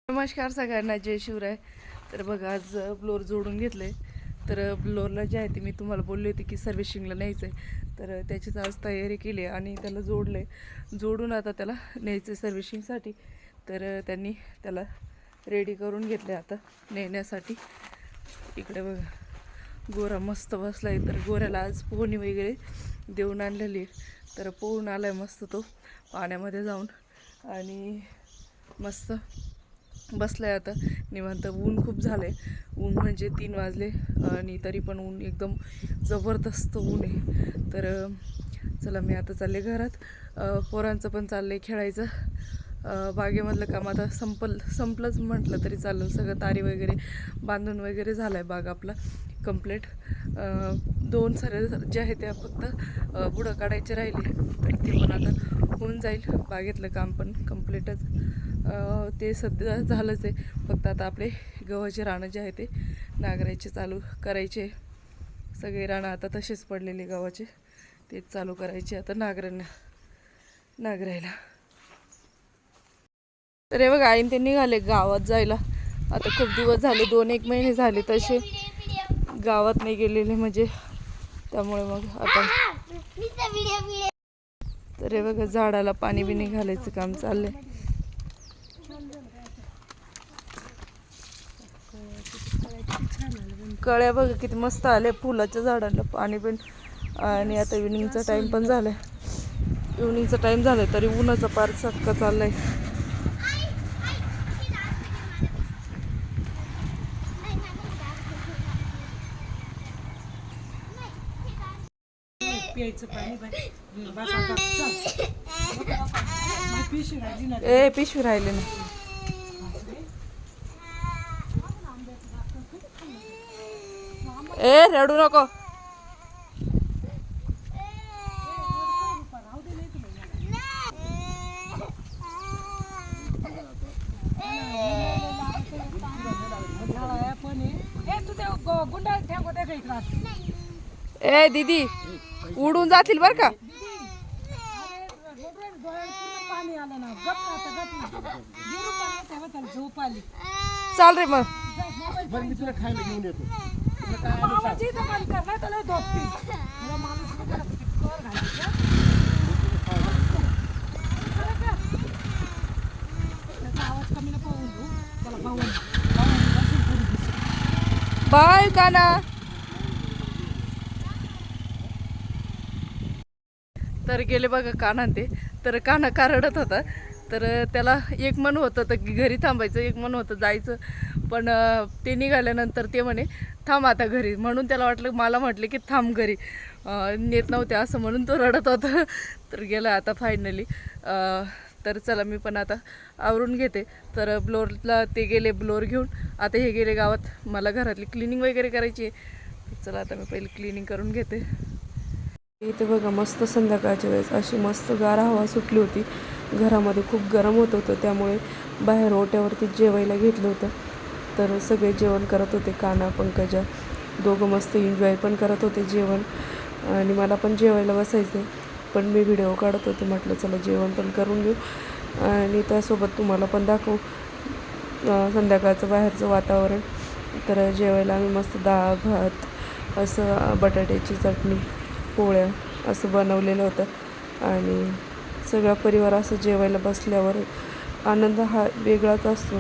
नमस्कार सगळ्यांना, जय शिवराय. तर बघा, आज ब्लोअर जोडून घेतले. तर ब्लोअरला जे आहे ते मी तुम्हाला बोलली होती की सर्व्हिसिंगला न्यायचं आहे. तर त्याचीच आज तयारी केली आणि त्याला जोडून आता त्याला न्यायचं सर्व्हिसिंगसाठी. तर त्यांनी त्याला रेडी करून घेतले आता नेण्यासाठी. इकडे बघा, गोरा मस्त बसला आहे. तर गोऱ्याला आज पोहणी वगैरे देऊन आणलेली आहे. तर पोहून आला आहे मस्त तो पाण्यामध्ये जाऊन आणि मस्त बसलाय आता निवांत. ऊन खूप झालंय, ऊन म्हणजे 3 वाजले आणि तरी पण ऊन एकदम जबरदस्त ऊन आहे. तर चला मी आता चालले घरात. पोरांचं पण चाललंय खेळायचं. बागेमधलं काम आता संपलंच म्हटलं तरी चालेल. सगळं तारी वगैरे बांधून वगैरे झालाय बाग आपला कंप्लीट. 2 सऱ्या ज्या आहेत त्या फक्त बुडं काढायचे राहिले. तर ते पण आता होऊन जाईल. बागेतलं काम पण कंप्लीटच ते सध्या झालंच आहे. फक्त आता आपले गव्हाचे रानं जे आहे ते नांगरायचे चालू करायचे. सगळे रानं आता तसेच पडलेले गव्हाचे, तेच चालू करायचे आता नांगरायला. तर हे बघा, आईन ते निघाले गावात जायला. आता खूप दिवस झाले, 2-1 महिने झाले तसे गावात नाही गेलेले, म्हणजे त्यामुळे मग आता. तर हे बघा, झाडाला पाणी बिणी घालायचं काम चाललंय. कळ्या बघा किती मस्त आले फुलाच्या झाडाला पाणी पण. आणि आता इव्हिनिंगचा टाइम पण झालाय. इव्हिनिंगचा टाइम झालाय तरी उन्हाचा पार चटका चाललाय. ए पिशवी राहिले ना. ए रडू नको. ए दीदी, उडून जातील बर का. चाल रे मग. बाय काना. तर गेले बघा काना ते. तर काना का रडत होता. तर त्याला एक मन होतं तर घरी थांबायचं, एक मन होतं जायचं. पण ते निघाल्यानंतर ते म्हणे थांब आता घरी. म्हणून त्याला वाटलं, मला म्हटले की थांब घरी, नेत नव्हते असं, म्हणून तो रडत होता. तर गेला आता फायनली. तर चला मी पण आता आवरून घेते. तर ब्लोअरला ते गेले ब्लोअर घेऊन. आता हे गेले गावात. मला घरातली क्लिनिंग वगैरे करायची आहे. चला आता मी पहिले क्लिनिंग करून घेते. इथे बघा, मस्त संध्याकाळच्या वेळेस अशी मस्त गार हवा सुटली होती. घरामध्ये खूप गरम होत होतं, त्यामुळे बाहेर ओट्यावरती जेवायला घेतलं होतं. तर सगळे जेवण करत होते. काना, पंकजा दोघं मस्त एन्जॉय पण करत होते जेवण. आणि मला पण जेवायला बसायचं, पण मी व्हिडिओ काढत होते. म्हटलं चला जेवण पण करून घेऊ आणि त्यासोबत तुम्हाला पण दाखवू संध्याकाळचं बाहेरचं वातावरण. तर जेवायला आम्ही मस्त डाळ भात, असं बटाट्याची चटणी, पोळ्या असं बनवलेलं होतं. आणि सगळा परिवार असं जेवायला बसल्यावर आनंद हा वेगळाच असतो.